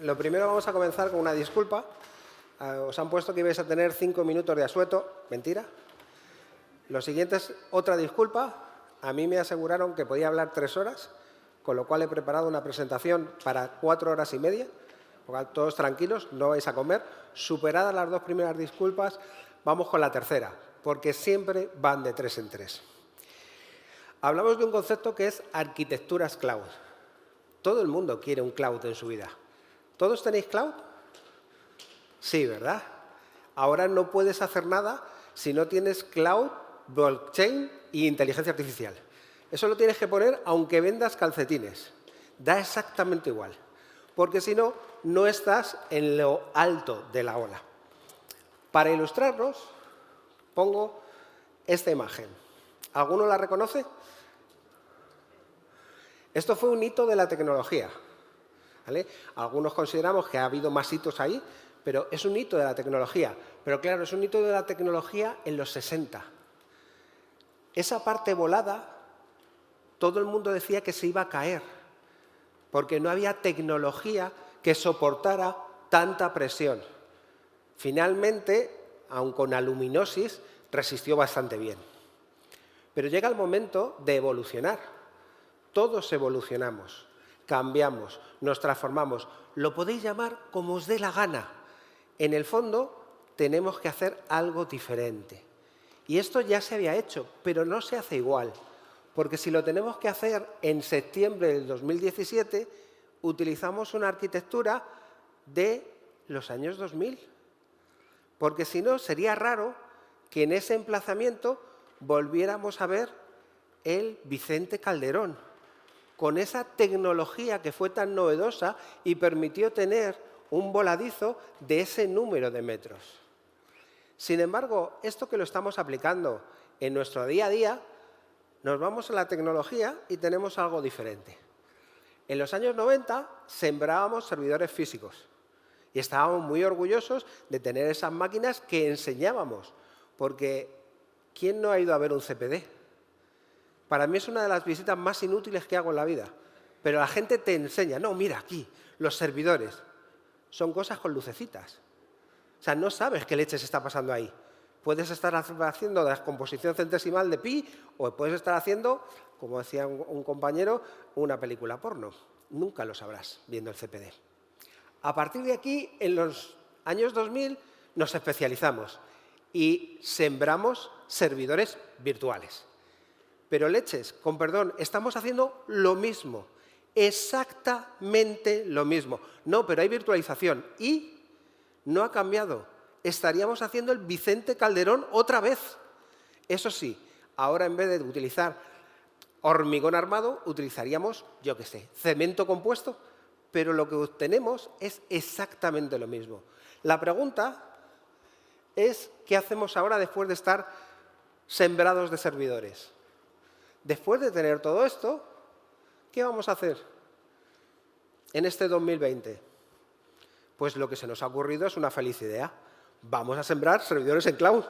Lo primero vamos a comenzar con una disculpa. Os han puesto que ibais a tener 5 minutos de asueto. Mentira. Lo siguiente es otra disculpa. A mí me aseguraron que podía hablar 3 horas, con lo cual he preparado una presentación para 4 horas y media. Todos tranquilos, no vais a comer. Superadas las 2 primeras disculpas, vamos con la tercera, porque siempre van de 3 en 3. Hablamos de un concepto que es arquitecturas cloud. Todo el mundo quiere un cloud en su vida. ¿Todos tenéis cloud? Sí, ¿verdad? Ahora no puedes hacer nada si no tienes cloud, blockchain y inteligencia artificial. Eso lo tienes que poner aunque vendas calcetines. Da exactamente igual. Porque si no, no estás en lo alto de la ola. Para ilustrarnos, pongo esta imagen. ¿Alguno la reconoce? Esto fue un hito de la tecnología, ¿vale? Algunos consideramos que ha habido más hitos ahí, pero es un hito de la tecnología. Pero claro, es un hito de la tecnología en los 60. Esa parte volada, todo el mundo decía que se iba a caer, porque no había tecnología que soportara tanta presión. Finalmente, aun con aluminosis, resistió bastante bien. Pero llega el momento de evolucionar. Todos evolucionamos, cambiamos, nos transformamos. Lo podéis llamar como os dé la gana. En el fondo, tenemos que hacer algo diferente. Y esto ya se había hecho, pero no se hace igual. Porque si lo tenemos que hacer en septiembre del 2017, utilizamos una arquitectura de los años 2000. Porque si no, sería raro que en ese emplazamiento volviéramos a ver el Vicente Calderón, con esa tecnología que fue tan novedosa y permitió tener un voladizo de ese número de metros. Sin embargo, esto que lo estamos aplicando en nuestro día a día, nos vamos a la tecnología y tenemos algo diferente. En los años 90 sembrábamos servidores físicos y estábamos muy orgullosos de tener esas máquinas que enseñábamos, porque ¿quién no ha ido a ver un CPD? Para mí es una de las visitas más inútiles que hago en la vida. Pero la gente te enseña, no, mira aquí, los servidores. Son cosas con lucecitas. O sea, no sabes qué leches está pasando ahí. Puedes estar haciendo descomposición centesimal de pi o puedes estar haciendo, como decía un compañero, una película porno. Nunca lo sabrás viendo el CPD. A partir de aquí, en los años 2000, nos especializamos y sembramos servidores virtuales. Pero leches, con perdón, estamos haciendo lo mismo, exactamente lo mismo. No, pero hay virtualización y no ha cambiado. Estaríamos haciendo el Vicente Calderón otra vez. Eso sí, ahora en vez de utilizar hormigón armado, utilizaríamos, yo qué sé, cemento compuesto, pero lo que obtenemos es exactamente lo mismo. La pregunta es, ¿qué hacemos ahora después de estar sembrados de servidores? Después de tener todo esto, ¿qué vamos a hacer en este 2020? Pues lo que se nos ha ocurrido es una feliz idea. Vamos a sembrar servidores en cloud,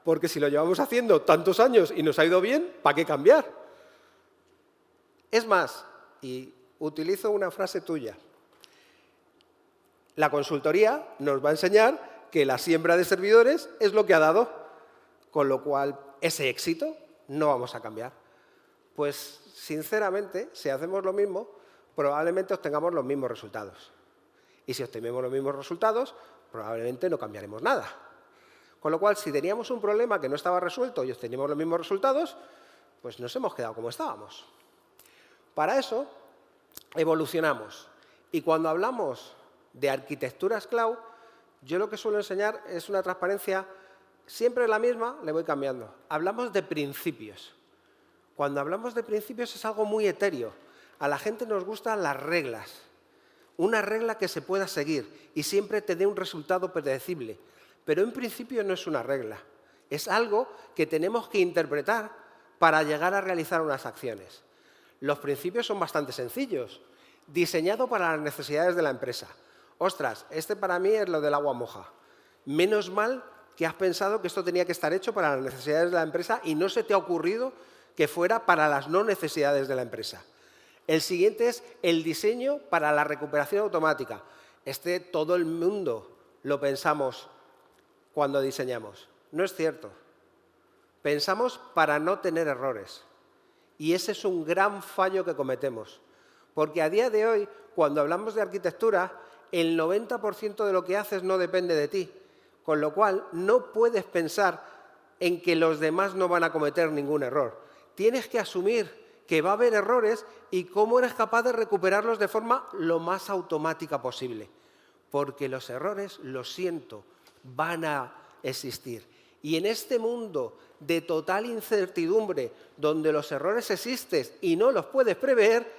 porque si lo llevamos haciendo tantos años y nos ha ido bien, ¿para qué cambiar? Es más, y utilizo una frase tuya, la consultoría nos va a enseñar que la siembra de servidores es lo que ha dado, con lo cual ese éxito no vamos a cambiar. Pues, sinceramente, si hacemos lo mismo, probablemente obtengamos los mismos resultados. Y si obtenemos los mismos resultados, probablemente no cambiaremos nada. Con lo cual, si teníamos un problema que no estaba resuelto y obteníamos los mismos resultados, pues nos hemos quedado como estábamos. Para eso, evolucionamos. Y cuando hablamos de arquitecturas cloud, yo lo que suelo enseñar es una transparencia siempre la misma, le voy cambiando. Hablamos de principios. Cuando hablamos de principios es algo muy etéreo. A la gente nos gustan las reglas. Una regla que se pueda seguir y siempre te dé un resultado predecible. Pero en principio no es una regla. Es algo que tenemos que interpretar para llegar a realizar unas acciones. Los principios son bastante sencillos. Diseñado para las necesidades de la empresa. Ostras, este para mí es lo del agua moja. Menos mal que has pensado que esto tenía que estar hecho para las necesidades de la empresa y no se te ha ocurrido que fuera para las no necesidades de la empresa. El siguiente es el diseño para la recuperación automática. todo el mundo lo pensamos cuando diseñamos. No es cierto. Pensamos para no tener errores. Y ese es un gran fallo que cometemos. Porque a día de hoy, cuando hablamos de arquitectura, el 90% de lo que haces no depende de ti. Con lo cual, no puedes pensar en que los demás no van a cometer ningún error. Tienes que asumir que va a haber errores y cómo eres capaz de recuperarlos de forma lo más automática posible. Porque los errores, lo siento, van a existir. Y en este mundo de total incertidumbre, donde los errores existen y no los puedes prever,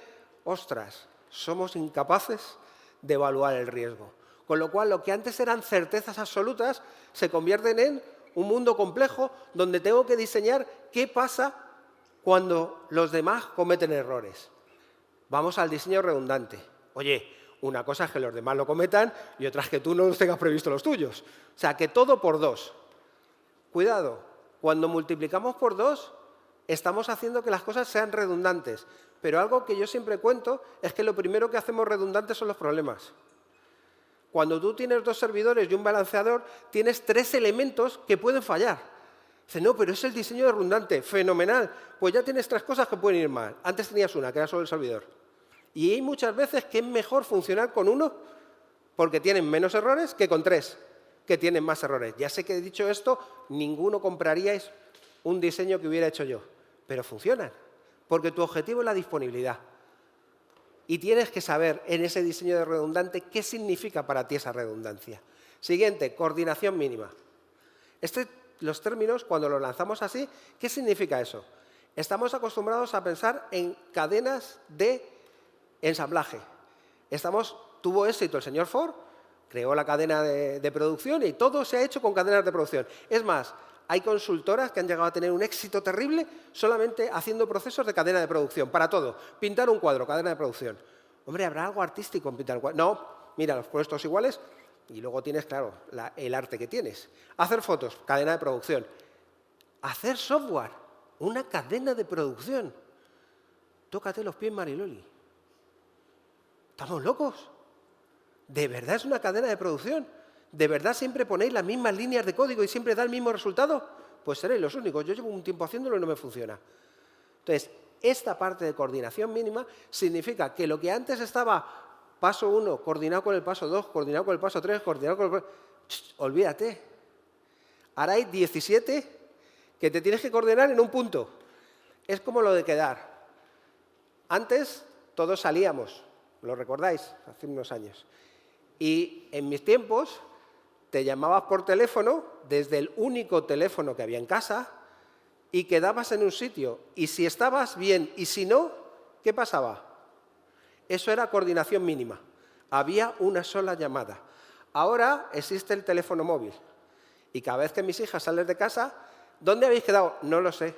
ostras, somos incapaces de evaluar el riesgo. Con lo cual, lo que antes eran certezas absolutas se convierten en un mundo complejo donde tengo que diseñar qué pasa cuando los demás cometen errores. Vamos al diseño redundante. Oye, una cosa es que los demás lo cometan y otra es que tú no los tengas previsto los tuyos. O sea, que todo por 2. Cuidado, cuando multiplicamos por 2, estamos haciendo que las cosas sean redundantes. Pero algo que yo siempre cuento es que lo primero que hacemos redundantes son los problemas. Cuando tú tienes 2 servidores y un balanceador, tienes 3 elementos que pueden fallar. Dice, no, pero es el diseño redundante, fenomenal. Pues ya tienes 3 cosas que pueden ir mal. Antes tenías una, que era solo el servidor. Y hay muchas veces que es mejor funcionar con 1 porque tienen menos errores que con 3, que tienen más errores. Ya sé que he dicho esto, ninguno compraríais un diseño que hubiera hecho yo, pero funcionan, porque tu objetivo es la disponibilidad. Y tienes que saber en ese diseño de redundante qué significa para ti esa redundancia. Siguiente, coordinación mínima. Los términos, cuando los lanzamos así, ¿qué significa eso? Estamos acostumbrados a pensar en cadenas de ensamblaje. Tuvo éxito el señor Ford, creó la cadena de producción y todo se ha hecho con cadenas de producción. Es más, hay consultoras que han llegado a tener un éxito terrible solamente haciendo procesos de cadena de producción, para todo. Pintar un cuadro, cadena de producción. Hombre, ¿habrá algo artístico en pintar un cuadro? No, mira, los puestos iguales y luego tienes, claro, el arte que tienes. Hacer fotos, cadena de producción. Hacer software, una cadena de producción. Tócate los pies, Mariloli. ¿Estamos locos? ¿De verdad es una cadena de producción? ¿De verdad siempre ponéis las mismas líneas de código y siempre da el mismo resultado? Pues seréis los únicos. Yo llevo un tiempo haciéndolo y no me funciona. Entonces, esta parte de coordinación mínima significa que lo que antes estaba paso 1, coordinado con el paso 2, coordinado con el paso 3, coordinado con el paso... olvídate. Ahora hay 17 que te tienes que coordinar en un punto. Es como lo de quedar. Antes todos salíamos, ¿lo recordáis? Hace unos años. Y en mis tiempos te llamabas por teléfono desde el único teléfono que había en casa y quedabas en un sitio. Y si estabas bien y si no, ¿qué pasaba? Eso era coordinación mínima. Había una sola llamada. Ahora existe el teléfono móvil. Y cada vez que mis hijas salen de casa, ¿dónde habéis quedado? No lo sé.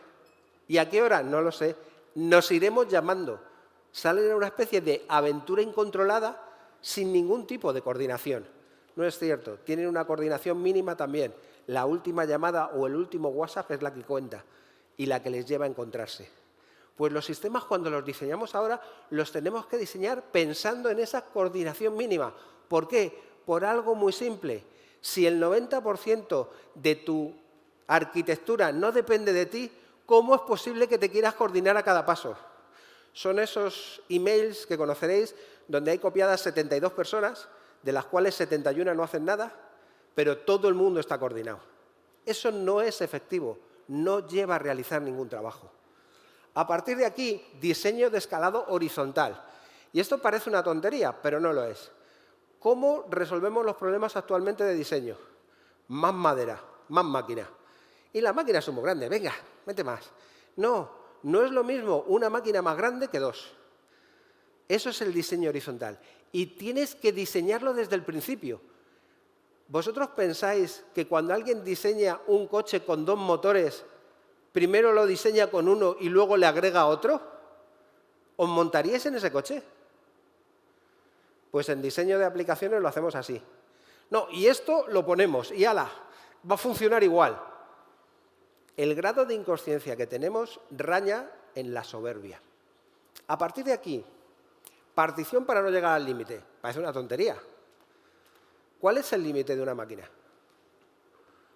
¿Y a qué hora? No lo sé. Nos iremos llamando. Salen en una especie de aventura incontrolada sin ningún tipo de coordinación. No es cierto. Tienen una coordinación mínima también. La última llamada o el último WhatsApp es la que cuenta y la que les lleva a encontrarse. Pues los sistemas, cuando los diseñamos ahora, los tenemos que diseñar pensando en esa coordinación mínima. ¿Por qué? Por algo muy simple. Si el 90% de tu arquitectura no depende de ti, ¿cómo es posible que te quieras coordinar a cada paso? Son esos emails que conoceréis donde hay copiadas 72 personas, de las cuales 71 no hacen nada, pero todo el mundo está coordinado. Eso no es efectivo, no lleva a realizar ningún trabajo. A partir de aquí, diseño de escalado horizontal. Y esto parece una tontería, pero no lo es. ¿Cómo resolvemos los problemas actualmente de diseño? Más madera, más máquina. Y las máquinas son muy grandes, venga, mete más. No, no es lo mismo una máquina más grande que 2. Eso es el diseño horizontal. Y tienes que diseñarlo desde el principio. ¿Vosotros pensáis que cuando alguien diseña un coche con 2 motores, primero lo diseña con uno y luego le agrega otro? ¿Os montaríais en ese coche? Pues en diseño de aplicaciones lo hacemos así. No, y esto lo ponemos y ¡hala! Va a funcionar igual. El grado de inconsciencia que tenemos raña en la soberbia. A partir de aquí, partición para no llegar al límite. Parece una tontería. ¿Cuál es el límite de una máquina?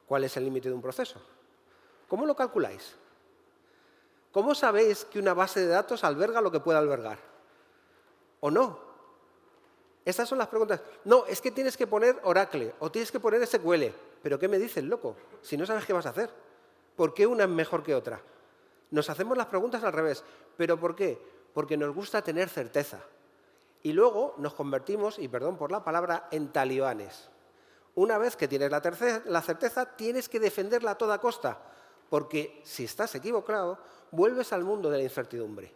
¿Cuál es el límite de un proceso? ¿Cómo lo calculáis? ¿Cómo sabéis que una base de datos alberga lo que puede albergar? ¿O no? Estas son las preguntas. No, es que tienes que poner Oracle o tienes que poner SQL. ¿Pero qué me dices, loco? Si no sabes qué vas a hacer. ¿Por qué una es mejor que otra? Nos hacemos las preguntas al revés. ¿Pero por qué? Porque nos gusta tener certeza. Y luego nos convertimos, y perdón por la palabra, en talibanes. Una vez que tienes la certeza, tienes que defenderla a toda costa. Porque si estás equivocado, vuelves al mundo de la incertidumbre.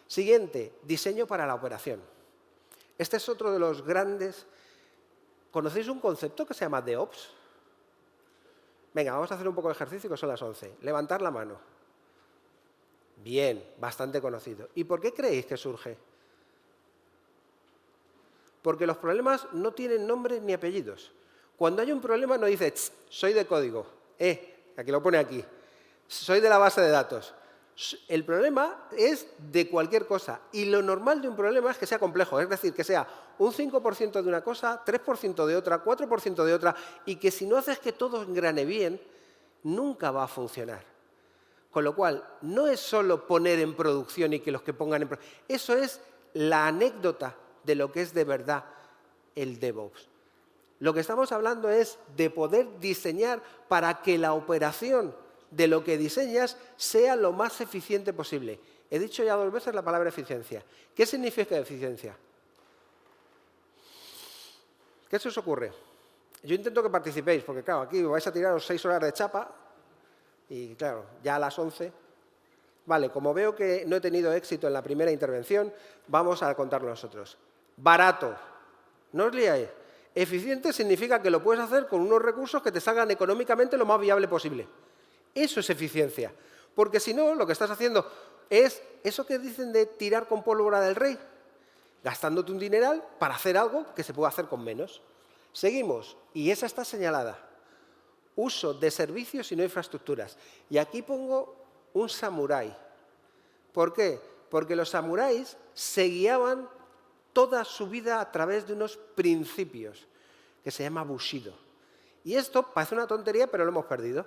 Siguiente, diseño para la operación. Este es otro de los grandes. ¿Conocéis un concepto que se llama DevOps? Venga, vamos a hacer un poco de ejercicio, que son las 11. Levantar la mano. Bien, bastante conocido. ¿Y por qué creéis que surge? Porque los problemas no tienen nombres ni apellidos. Cuando hay un problema no dice, soy de código, aquí lo pone aquí, soy de la base de datos. El problema es de cualquier cosa y lo normal de un problema es que sea complejo, es decir, que sea un 5% de una cosa, 3% de otra, 4% de otra y que si no haces que todo engrane bien, nunca va a funcionar. Con lo cual, no es solo poner en producción y que los que pongan en producción, eso es la anécdota de lo que es de verdad el DevOps. Lo que estamos hablando es de poder diseñar para que la operación de lo que diseñas sea lo más eficiente posible. He dicho ya 2 veces la palabra eficiencia. ¿Qué significa eficiencia? ¿Qué se os ocurre? Yo intento que participéis, porque claro, aquí vais a tiraros 6 horas de chapa y claro, ya a las 11. Vale, como veo que no he tenido éxito en la primera intervención, vamos a contarlo nosotros. Barato. No os liáis. Eficiente significa que lo puedes hacer con unos recursos que te salgan económicamente lo más viable posible. Eso es eficiencia. Porque si no, lo que estás haciendo es eso que dicen de tirar con pólvora del rey, gastándote un dineral para hacer algo que se puede hacer con menos. Seguimos, y esa está señalada. Uso de servicios y no infraestructuras. Y aquí pongo un samurái. ¿Por qué? Porque los samuráis se guiaban toda su vida a través de unos principios que se llama Bushido. Y esto parece una tontería, pero lo hemos perdido.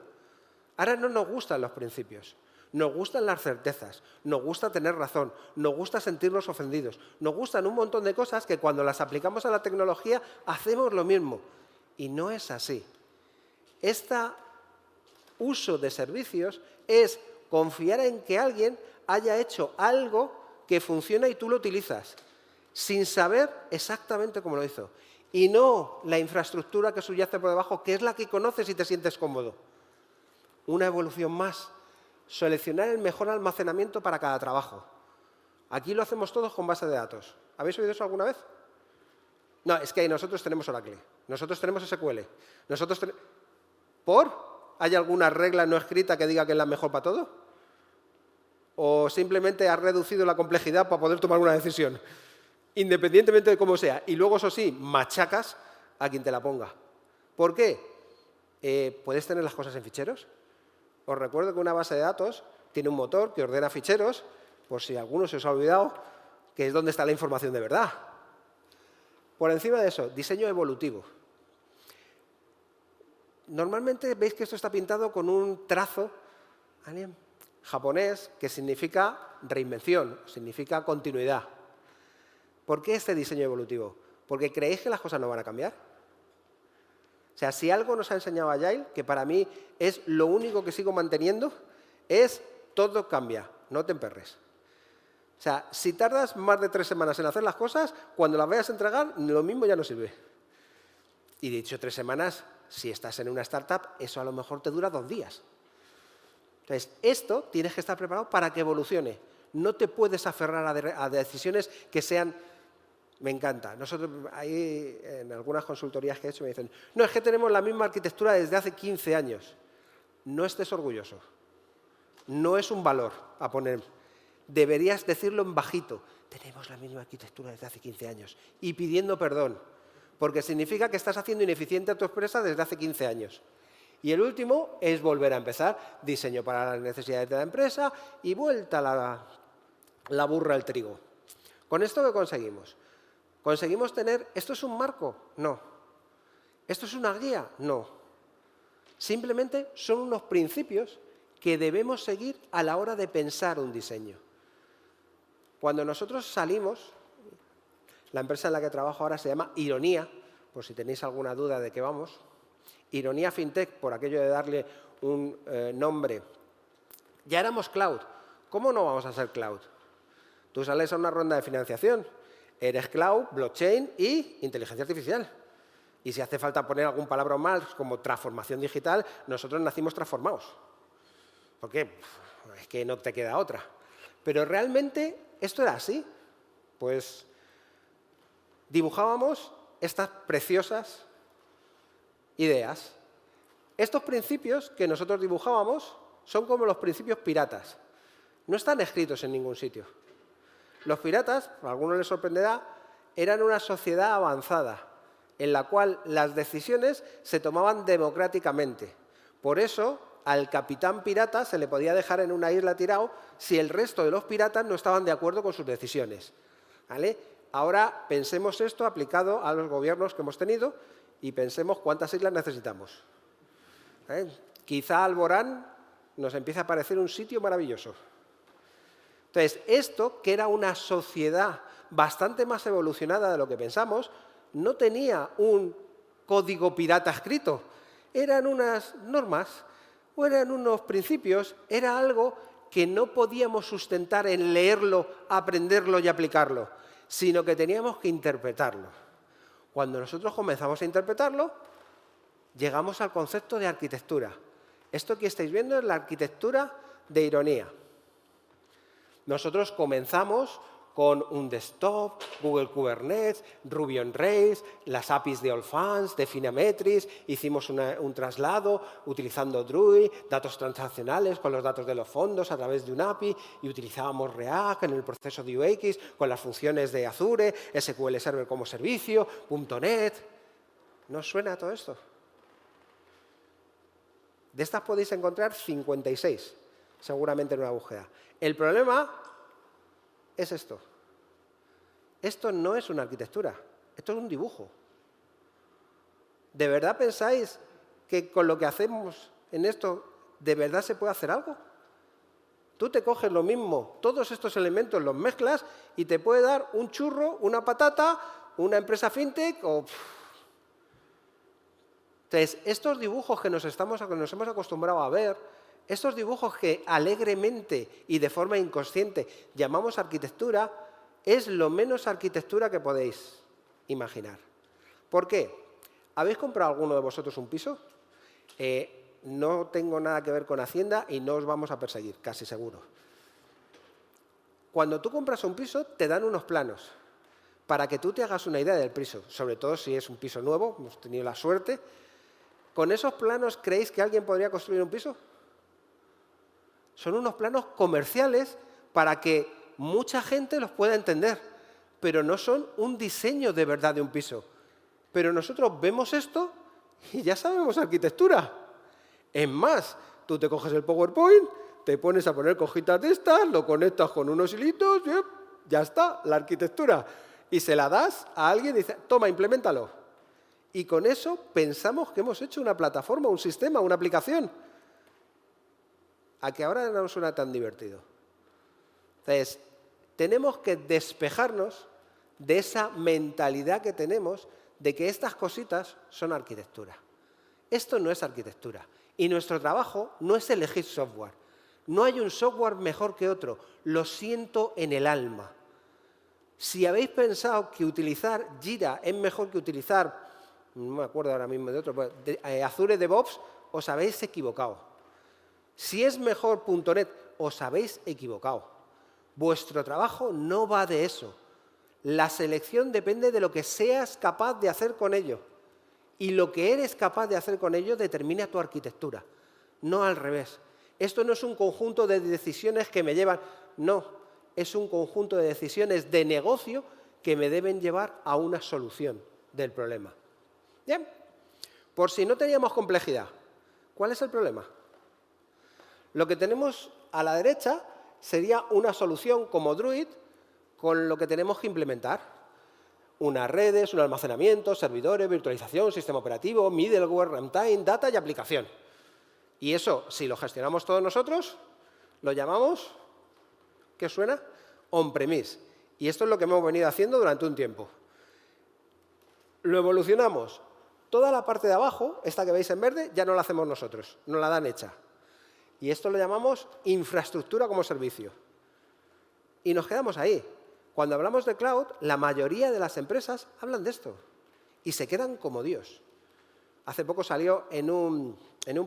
Ahora no nos gustan los principios, nos gustan las certezas, nos gusta tener razón, nos gusta sentirnos ofendidos, nos gustan un montón de cosas que cuando las aplicamos a la tecnología hacemos lo mismo. Y no es así. Este uso de servicios es confiar en que alguien haya hecho algo que funciona y tú lo utilizas, sin saber exactamente cómo lo hizo. Y no la infraestructura que subyace por debajo, que es la que conoces y te sientes cómodo. Una evolución más. Seleccionar el mejor almacenamiento para cada trabajo. Aquí lo hacemos todos con base de datos. ¿Habéis oído eso alguna vez? No, es que nosotros tenemos Oracle, nosotros tenemos SQL, ¿Hay alguna regla no escrita que diga que es la mejor para todo? ¿O simplemente has reducido la complejidad para poder tomar una decisión? Independientemente de cómo sea. Y luego, eso sí, machacas a quien te la ponga. ¿Por qué? ¿Puedes tener las cosas en ficheros? Os recuerdo que una base de datos tiene un motor que ordena ficheros, por si alguno se os ha olvidado, que es donde está la información de verdad. Por encima de eso, diseño evolutivo. Normalmente veis que esto está pintado con un trazo japonés que significa reinvención, significa continuidad. ¿Por qué este diseño evolutivo? ¿Porque creéis que las cosas no van a cambiar? O sea, si algo nos ha enseñado Agile, que para mí es lo único que sigo manteniendo, es todo cambia, no te emperres. O sea, si tardas más de 3 semanas en hacer las cosas, cuando las vayas a entregar, lo mismo ya no sirve. Y dicho 3 semanas, si estás en una startup, eso a lo mejor te dura 2 días. Entonces, esto tienes que estar preparado para que evolucione. No te puedes aferrar a decisiones que sean... Me encanta. Nosotros, ahí, en algunas consultorías que he hecho, me dicen, no, es que tenemos la misma arquitectura desde hace 15 años. No estés orgulloso. No es un valor a poner. Deberías decirlo en bajito. Tenemos la misma arquitectura desde hace 15 años. Y pidiendo perdón. Porque significa que estás haciendo ineficiente a tu empresa desde hace 15 años. Y el último es volver a empezar. Diseño para las necesidades de la empresa y vuelta la burra al trigo. ¿Con esto qué conseguimos? ¿Conseguimos tener... ¿Esto es un marco? No. ¿Esto es una guía? No. Simplemente son unos principios que debemos seguir a la hora de pensar un diseño. Cuando nosotros salimos, la empresa en la que trabajo ahora se llama Ironía, por si tenéis alguna duda de qué vamos. Ironía FinTech, por aquello de darle un nombre. Ya éramos cloud. ¿Cómo no vamos a ser cloud? Tú sales a una ronda de financiación, eres cloud, blockchain y inteligencia artificial. Y si hace falta poner algún palabra más como transformación digital, nosotros nacimos transformados. ¿Por qué? Es que no te queda otra. Pero realmente esto era así. Pues dibujábamos estas preciosas ideas. Estos principios que nosotros dibujábamos son como los principios piratas. No están escritos en ningún sitio. Los piratas, a algunos les sorprenderá, eran una sociedad avanzada en la cual las decisiones se tomaban democráticamente. Por eso, al capitán pirata se le podía dejar en una isla tirado si el resto de los piratas no estaban de acuerdo con sus decisiones. ¿Vale? Ahora pensemos esto aplicado a los gobiernos que hemos tenido y pensemos cuántas islas necesitamos. Quizá Alborán nos empiece a parecer un sitio maravilloso. Entonces, esto, que era una sociedad bastante más evolucionada de lo que pensamos, no tenía un código pirata escrito. Eran unas normas o eran unos principios, era algo que no podíamos sustentar en leerlo, aprenderlo y aplicarlo, sino que teníamos que interpretarlo. Cuando nosotros comenzamos a interpretarlo, llegamos al concepto de arquitectura. Esto que estáis viendo es la arquitectura de Ironía. Nosotros comenzamos con un desktop, Google Kubernetes, Ruby on Rails, las APIs de Allfans, de Finametris, hicimos un traslado utilizando Druid, datos transaccionales con los datos de los fondos a través de un API y utilizábamos React en el proceso de UX con las funciones de Azure, SQL Server como servicio, .NET. ¿No os suena todo esto? De estas podéis encontrar 56, seguramente en una búsqueda. El problema es esto. Esto no es una arquitectura, esto es un dibujo. ¿De verdad pensáis que con lo que hacemos en esto, de verdad se puede hacer algo? Tú te coges lo mismo, todos estos elementos los mezclas y te puede dar un churro, una patata, una empresa fintech o... Entonces, estos dibujos que nos hemos acostumbrado a ver, estos dibujos que alegremente y de forma inconsciente llamamos arquitectura, es lo menos arquitectura que podéis imaginar. ¿Por qué? ¿Habéis comprado alguno de vosotros un piso? No tengo nada que ver con Hacienda y no os vamos a perseguir, casi seguro. Cuando tú compras un piso, te dan unos planos para que tú te hagas una idea del piso, sobre todo si es un piso nuevo, hemos tenido la suerte. ¿Con esos planos creéis que alguien podría construir un piso? Son unos planos comerciales para que mucha gente los pueda entender, pero no son un diseño de verdad de un piso. Pero nosotros vemos esto y ya sabemos arquitectura. Es más, tú te coges el PowerPoint, te pones a poner cojitas de estas, lo conectas con unos hilitos, y ya está, la arquitectura. Y se la das a alguien y dice, toma, implementalo. Y con eso pensamos que hemos hecho una plataforma, un sistema, una aplicación. A que ahora no suena tan divertido. Entonces, tenemos que despejarnos de esa mentalidad que tenemos de que estas cositas son arquitectura. Esto no es arquitectura. Y nuestro trabajo no es elegir software. No hay un software mejor que otro. Lo siento en el alma. Si habéis pensado que utilizar Jira es mejor que utilizar, no me acuerdo ahora mismo de otro, Azure DevOps, os habéis equivocado. Si es mejor .NET, os habéis equivocado. Vuestro trabajo no va de eso. La selección depende de lo que seas capaz de hacer con ello. Y lo que eres capaz de hacer con ello determina tu arquitectura, no al revés. Esto no es un conjunto de decisiones que me llevan, no, es un conjunto de decisiones de negocio que me deben llevar a una solución del problema. Bien, por si no teníamos complejidad, ¿cuál es el problema? Lo que tenemos a la derecha sería una solución como Druid con lo que tenemos que implementar. unas redes, un almacenamiento, servidores, virtualización, sistema operativo, middleware, runtime, data y aplicación. Y eso, si lo gestionamos todos nosotros, lo llamamos, ¿qué suena? On-premise. Y esto es lo que hemos venido haciendo durante un tiempo. Lo evolucionamos. Toda la parte de abajo, esta que veis en verde, ya no la hacemos nosotros, nos la dan hecha. Y esto lo llamamos infraestructura como servicio. Y nos quedamos ahí. Cuando hablamos de cloud, la mayoría de las empresas hablan de esto. Y se quedan como Dios. Hace poco salió en un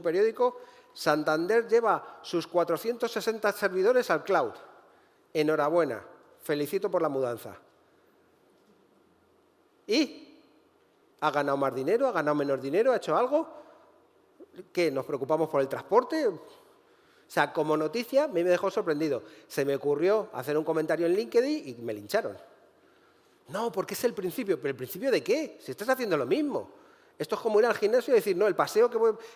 periódico, Santander lleva sus 460 servidores al cloud. Enhorabuena, felicito por la mudanza. ¿Y? ¿Ha ganado más dinero? ¿Ha ganado menos dinero? ¿Ha hecho algo? ¿Qué? ¿Nos preocupamos por el transporte? O sea, como noticia me dejó sorprendido. Se me ocurrió hacer un comentario en LinkedIn y me lincharon. No, porque es el principio. ¿Pero el principio de qué? Si estás haciendo lo mismo. Esto es como ir al gimnasio y decir, no, el paseo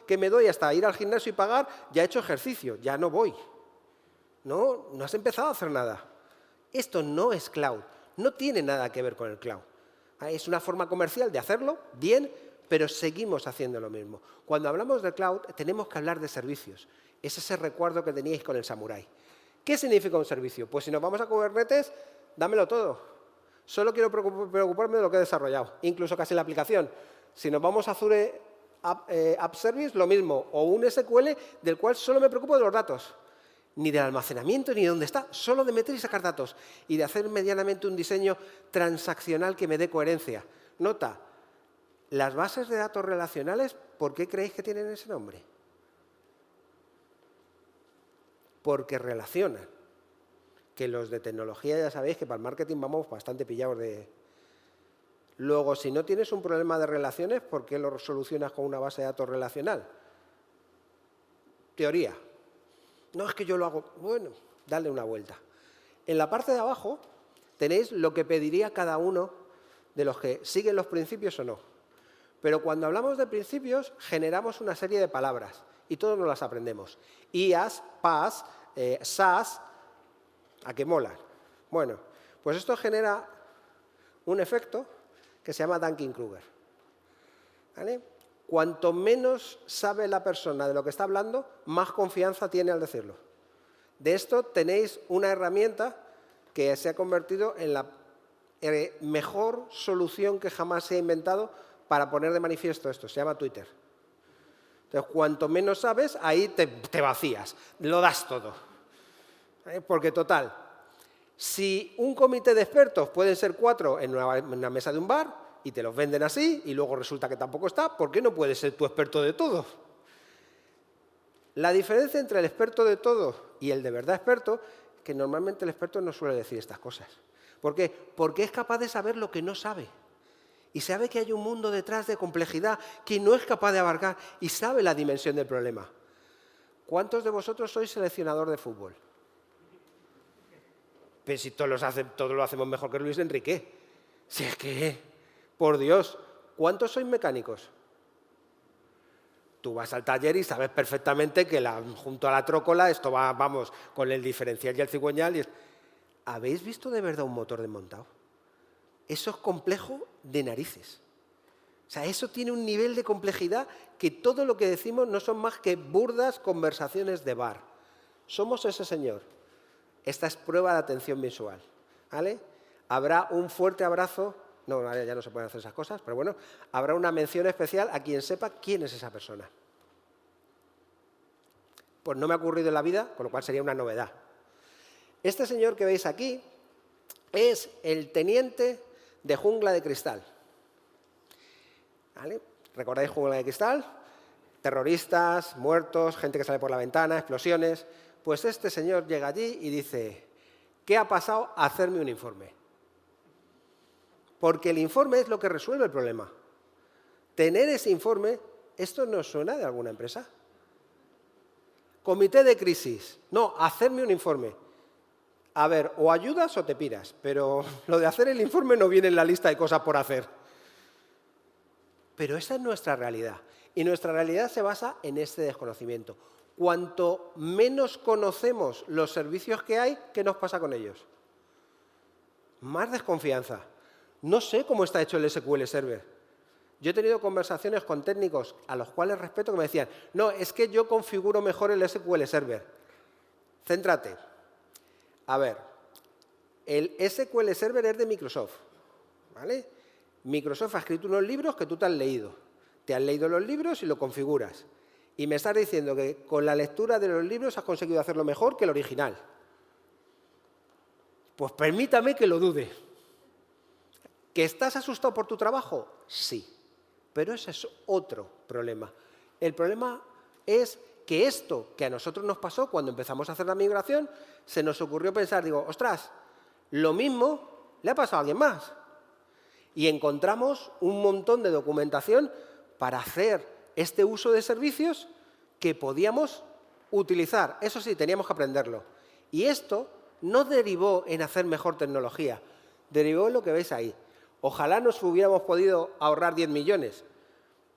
que me doy hasta ir al gimnasio y pagar, ya he hecho ejercicio, ya no voy. No, no has empezado a hacer nada. Esto no es cloud. No tiene nada que ver con el cloud. Es una forma comercial de hacerlo, bien, pero seguimos haciendo lo mismo. Cuando hablamos de cloud, tenemos que hablar de servicios. Es ese recuerdo que teníais con el samurái. ¿Qué significa un servicio? Pues si nos vamos a Kubernetes, dámelo todo. Solo quiero preocuparme de lo que he desarrollado, incluso casi la aplicación. Si nos vamos a Azure App Service, lo mismo, o un SQL del cual solo me preocupo de los datos. Ni del almacenamiento, ni de dónde está, solo de meter y sacar datos y de hacer medianamente un diseño transaccional que me dé coherencia. Nota, las bases de datos relacionales, ¿por qué creéis que tienen ese nombre? Porque relacionan. Que los de tecnología ya sabéis que para el marketing vamos bastante pillados de... Luego, si no tienes un problema de relaciones, ¿por qué lo solucionas con una base de datos relacional? Teoría. No, es que yo lo hago. Bueno, dale una vuelta. En la parte de abajo tenéis lo que pediría cada uno de los que siguen los principios o no. Pero cuando hablamos de principios, generamos una serie de palabras y todos nos las aprendemos. IaaS, PaaS, SaaS, ¿a qué mola? Bueno, pues esto genera un efecto que se llama Dunning-Kruger. ¿Vale? Cuanto menos sabe la persona de lo que está hablando, más confianza tiene al decirlo. De esto tenéis una herramienta que se ha convertido en la mejor solución que jamás se ha inventado para poner de manifiesto esto. Se llama Twitter. Entonces, cuanto menos sabes, ahí te vacías, lo das todo. Porque, total, si un comité de expertos pueden ser 4 en una mesa de un bar, y te los venden así, y luego resulta que tampoco está, ¿por qué no puedes ser tú experto de todo? La diferencia entre el experto de todo y el de verdad experto, que normalmente el experto no suele decir estas cosas. ¿Por qué? Porque es capaz de saber lo que no sabe. Y sabe que hay un mundo detrás de complejidad que no es capaz de abarcar y sabe la dimensión del problema. ¿Cuántos de vosotros sois seleccionador de fútbol? Pero si todos lo hacemos mejor que Luis Enrique. Si es que... Por Dios, ¿cuántos sois mecánicos? Tú vas al taller y sabes perfectamente que junto a la trócola esto va, vamos, con el diferencial y el cigüeñal. ¿Habéis visto de verdad un motor desmontado? Eso es complejo de narices. O sea, eso tiene un nivel de complejidad que todo lo que decimos no son más que burdas conversaciones de bar. Somos ese señor. Esta es prueba de atención visual. ¿Vale? Habrá un fuerte abrazo. No, ya no se pueden hacer esas cosas, pero bueno, habrá una mención especial a quien sepa quién es esa persona. Pues no me ha ocurrido en la vida, con lo cual sería una novedad. Este señor que veis aquí es el teniente de Jungla de Cristal. ¿Vale? ¿Recordáis Jungla de Cristal? Terroristas, muertos, gente que sale por la ventana, explosiones. Pues este señor llega allí y dice, ¿qué ha pasado? Hacerme un informe. Porque el informe es lo que resuelve el problema. Tener ese informe, ¿esto nos suena de alguna empresa? Comité de crisis. No, hacerme un informe. A ver, o ayudas o te piras, pero lo de hacer el informe no viene en la lista de cosas por hacer. Pero esa es nuestra realidad. Y nuestra realidad se basa en este desconocimiento. Cuanto menos conocemos los servicios que hay, ¿qué nos pasa con ellos? Más desconfianza. No sé cómo está hecho el SQL Server. Yo he tenido conversaciones con técnicos a los cuales respeto que me decían, no, es que yo configuro mejor el SQL Server. Céntrate. A ver, el SQL Server es de Microsoft, ¿vale? Microsoft ha escrito unos libros que tú te has leído. Te has leído los libros y lo configuras. Y me estás diciendo que con la lectura de los libros has conseguido hacerlo mejor que el original. Pues permítame que lo dude. ¿Que estás asustado por tu trabajo? Sí. Pero ese es otro problema. El problema es que esto que a nosotros nos pasó cuando empezamos a hacer la migración, se nos ocurrió pensar, digo, ostras, lo mismo le ha pasado a alguien más. Y encontramos un montón de documentación para hacer este uso de servicios que podíamos utilizar. Eso sí, teníamos que aprenderlo. Y esto no derivó en hacer mejor tecnología, derivó en lo que veis ahí. Ojalá nos hubiéramos podido ahorrar 10 millones,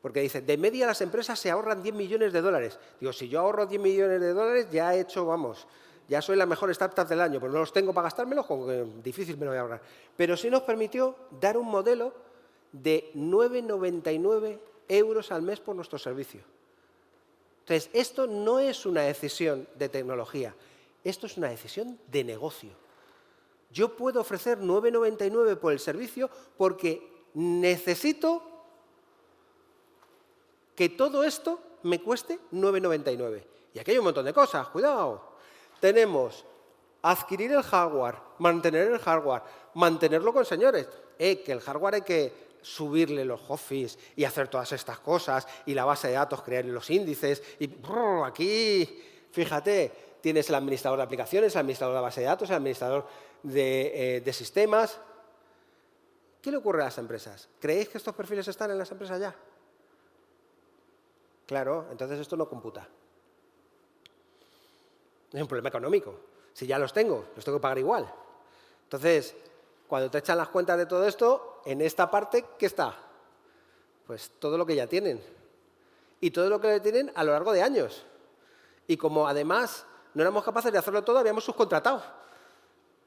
porque dice, de media las empresas se ahorran 10 millones de dólares. Digo, si yo ahorro 10 millones de dólares, ya he hecho, vamos, ya soy la mejor startup del año, pero no los tengo para gastármelos, como que difícil me lo voy a ahorrar. Pero sí nos permitió dar un modelo de 9,99 € al mes por nuestro servicio. Entonces, esto no es una decisión de tecnología, esto es una decisión de negocio. Yo puedo ofrecer 9,99 por el servicio porque necesito que todo esto me cueste 9,99. Y aquí hay un montón de cosas, cuidado. Tenemos adquirir el hardware, mantener el hardware, mantenerlo con señores. Que el hardware hay que subirle los Office y hacer todas estas cosas, y la base de datos, crear los índices, y aquí, fíjate, tienes el administrador de aplicaciones, el administrador de base de datos, el administrador de sistemas. ¿Qué le ocurre a las empresas? ¿Creéis que estos perfiles están en las empresas ya? Claro, entonces esto no computa. Es un problema económico. Si ya los tengo que pagar igual. Entonces, cuando te echan las cuentas de todo esto, en esta parte, ¿qué está? Pues todo lo que ya tienen. Y todo lo que tienen a lo largo de años. Y como además no éramos capaces de hacerlo todo, habíamos subcontratado.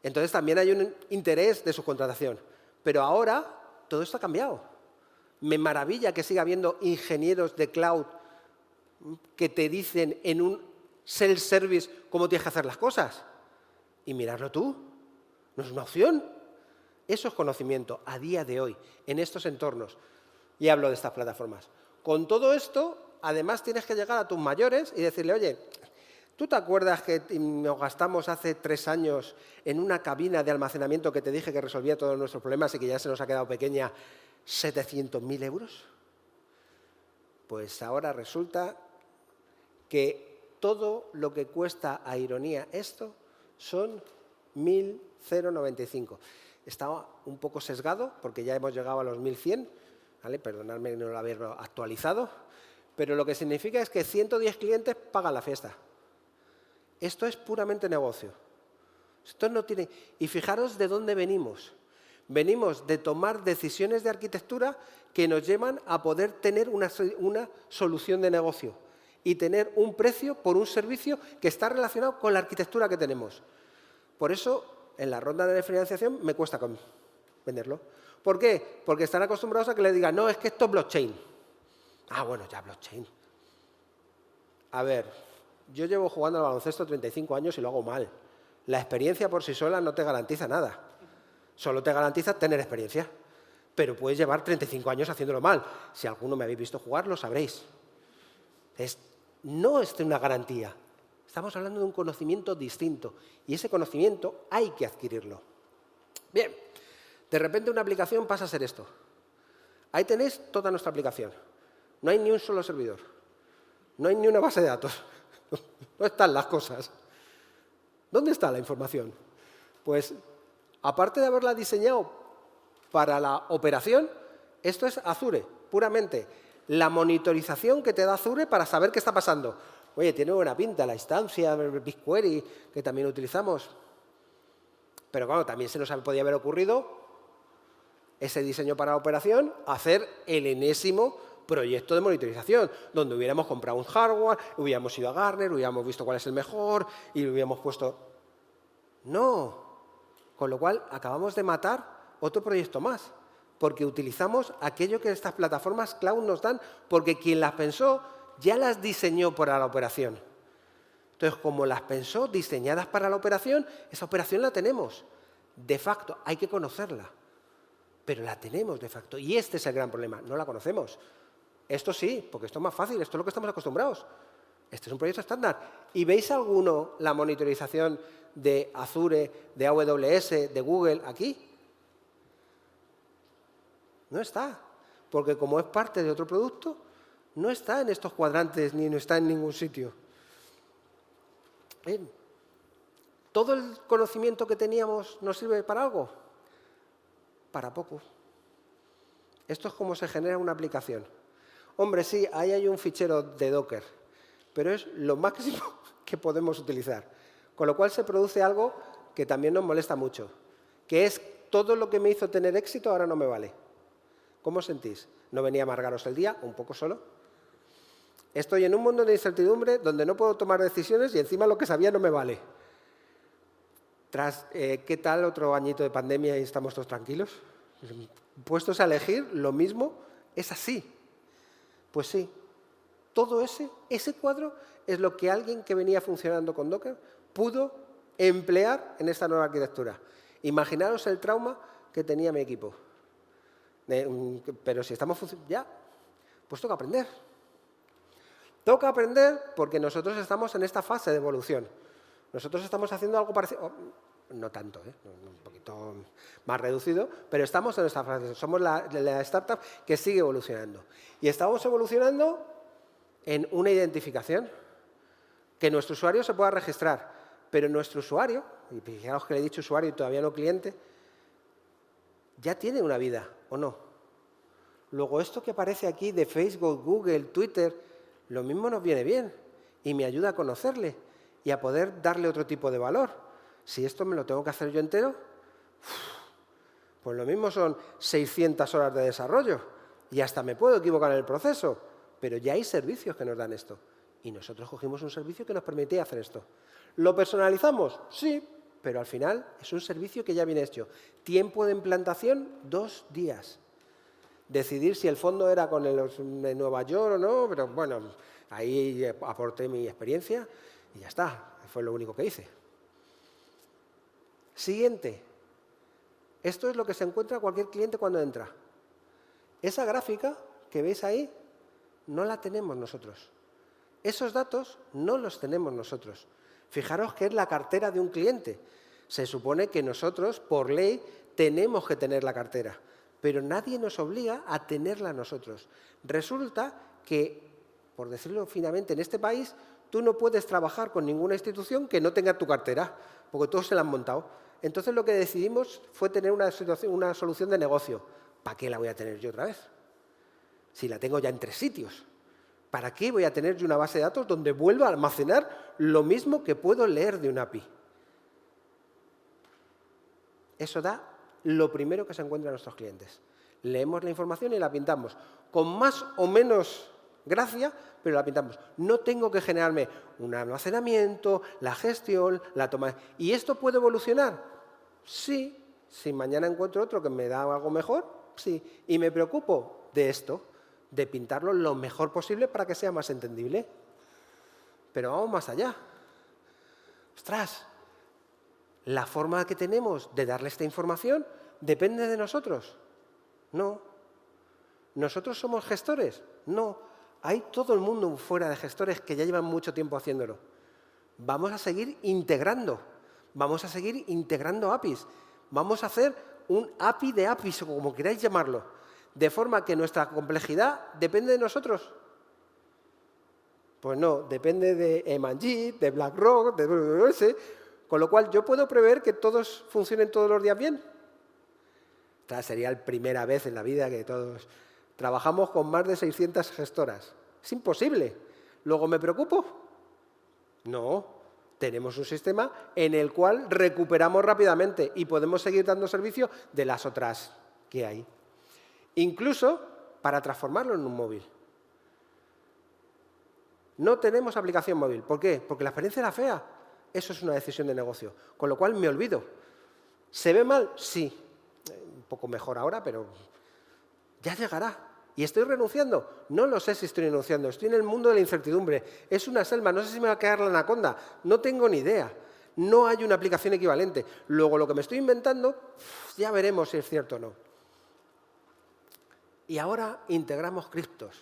Entonces también hay un interés de subcontratación. Pero ahora todo esto ha cambiado. Me maravilla que siga habiendo ingenieros de cloud que te dicen en un self-service cómo tienes que hacer las cosas. Y mirarlo tú. No es una opción. Eso es conocimiento a día de hoy, en estos entornos. Y hablo de estas plataformas. Con todo esto, además tienes que llegar a tus mayores y decirle, oye, ¿tú te acuerdas que nos gastamos hace 3 años en una cabina de almacenamiento que te dije que resolvía todos nuestros problemas y que ya se nos ha quedado pequeña 700.000 €? Pues ahora resulta que todo lo que cuesta a Ironía esto son 1.095. Estaba un poco sesgado porque ya hemos llegado a los 1.100, ¿vale? Perdonadme no lo haberlo actualizado, pero lo que significa es que 110 clientes pagan la fiesta. Esto es puramente negocio. Esto no tiene... Y fijaros de dónde venimos. Venimos de tomar decisiones de arquitectura que nos llevan a poder tener una solución de negocio y tener un precio por un servicio que está relacionado con la arquitectura que tenemos. Por eso, en la ronda de financiación me cuesta venderlo. ¿Por qué? Porque están acostumbrados a que le digan, no, es que esto es blockchain. Ah, bueno, ya blockchain. A ver, yo llevo jugando al baloncesto 35 años y lo hago mal. La experiencia por sí sola no te garantiza nada. Solo te garantiza tener experiencia. Pero puedes llevar 35 años haciéndolo mal. Si alguno me habéis visto jugar, lo sabréis. No es una garantía. Estamos hablando de un conocimiento distinto. Y ese conocimiento hay que adquirirlo. Bien, de repente una aplicación pasa a ser esto. Ahí tenéis toda nuestra aplicación. No hay ni un solo servidor. No hay ni una base de datos. No están las cosas. ¿Dónde está la información? Pues, aparte de haberla diseñado para la operación, esto es Azure, puramente. La monitorización que te da Azure para saber qué está pasando. Oye, tiene buena pinta la instancia, BigQuery, que también utilizamos. Pero claro, también se nos podía haber ocurrido ese diseño para la operación, hacer el enésimo proyecto de monitorización, donde hubiéramos comprado un hardware, hubiéramos ido a Gartner, hubiéramos visto cuál es el mejor y lo hubiéramos puesto... No. Con lo cual, acabamos de matar otro proyecto más. porque utilizamos aquello que estas plataformas cloud nos dan, porque quien las pensó ya las diseñó para la operación. Entonces, como las pensó diseñadas para la operación, esa operación la tenemos. De facto, hay que conocerla, pero la tenemos de facto. Y este es el gran problema, no la conocemos. Esto sí, porque esto es más fácil, esto es lo que estamos acostumbrados. Este es un proyecto estándar. ¿Y veis alguno la monitorización de Azure, de AWS, de Google aquí? No está, porque como es parte de otro producto, no está en estos cuadrantes ni no está en ningún sitio. Bien. ¿Todo el conocimiento que teníamos nos sirve para algo? Para poco. Esto es como se genera una aplicación. Hombre, sí, ahí hay un fichero de Docker, pero es lo máximo que podemos utilizar. Con lo cual se produce algo que también nos molesta mucho, que es todo lo que me hizo tener éxito ahora no me vale. ¿Cómo os sentís? ¿No venía a amargaros el día un poco solo? Estoy en un mundo de incertidumbre donde no puedo tomar decisiones y encima lo que sabía no me vale. ¿Qué tal otro añito de pandemia y estamos todos tranquilos? Puestos a elegir lo mismo, es así. Pues sí, todo ese cuadro es lo que alguien que venía funcionando con Docker pudo emplear en esta nueva arquitectura. Imaginaros el trauma que tenía mi equipo. Pero si estamos funcionando, ya, pues toca aprender. Toca aprender porque nosotros estamos en esta fase de evolución. Nosotros estamos haciendo algo parecido, no tanto, un poquito más reducido, pero estamos en esta fase. Somos la startup que sigue evolucionando. Y estamos evolucionando en una identificación, que nuestro usuario se pueda registrar, pero nuestro usuario, y fijaos que le he dicho usuario y todavía no cliente, ya tiene una vida, ¿o no? Luego, esto que aparece aquí de Facebook, Google, Twitter, lo mismo nos viene bien y me ayuda a conocerle y a poder darle otro tipo de valor. Si esto me lo tengo que hacer yo entero, pues lo mismo son 600 horas de desarrollo y hasta me puedo equivocar en el proceso, pero ya hay servicios que nos dan esto. Y nosotros cogimos un servicio que nos permitía hacer esto. ¿Lo personalizamos? Sí, pero al final es un servicio que ya viene hecho. Tiempo de implantación, 2 días. Decidir si el fondo era con los de Nueva York o no, pero bueno, ahí aporté mi experiencia y ya está, fue lo único que hice. Siguiente. Esto es lo que se encuentra cualquier cliente cuando entra. Esa gráfica que veis ahí no la tenemos nosotros. Esos datos no los tenemos nosotros. Fijaros que es la cartera de un cliente. Se supone que nosotros, por ley, tenemos que tener la cartera, pero nadie nos obliga a tenerla nosotros. Resulta que, por decirlo finamente, en este país, tú no puedes trabajar con ninguna institución que no tenga tu cartera, porque todos se la han montado. Entonces lo que decidimos fue tener una solución de negocio. ¿Para qué la voy a tener yo otra vez? Si la tengo ya en 3 sitios. ¿Para qué voy a tener yo una base de datos donde vuelvo a almacenar lo mismo que puedo leer de una API? Eso da lo primero que se encuentra en nuestros clientes. Leemos la información y la pintamos. Con más o menos gracia, pero la pintamos. No tengo que generarme un almacenamiento, la gestión, la toma. ¿Y esto puede evolucionar? Sí. Si mañana encuentro otro que me da algo mejor, sí. Y me preocupo de esto, de pintarlo lo mejor posible para que sea más entendible. Pero vamos más allá. ¡Ostras! ¿La forma que tenemos de darle esta información depende de nosotros? No. ¿Nosotros somos gestores? No. Hay todo el mundo fuera de gestores que ya llevan mucho tiempo haciéndolo. Vamos a seguir integrando. Vamos a seguir integrando APIs. Vamos a hacer un API de APIs, o como queráis llamarlo, de forma que nuestra complejidad depende de nosotros. Pues no, depende de Manjit, de BlackRock, de AWS, con lo cual yo puedo prever que todos funcionen todos los días bien. Esta sería la primera vez en la vida que todos trabajamos con más de 600 gestoras. Es imposible. ¿Luego me preocupo? No. Tenemos un sistema en el cual recuperamos rápidamente y podemos seguir dando servicio de las otras que hay. Incluso para transformarlo en un móvil. No tenemos aplicación móvil. ¿Por qué? Porque la experiencia era fea. Eso es una decisión de negocio. Con lo cual me olvido. ¿Se ve mal? Sí. Un poco mejor ahora, pero Ya llegará. ¿Y estoy renunciando? No lo sé si estoy renunciando. Estoy en el mundo de la incertidumbre. Es una selva. No sé si me va a quedar la anaconda. No tengo ni idea. No hay una aplicación equivalente. Luego, lo que me estoy inventando, ya veremos si es cierto o no. Y ahora integramos criptos.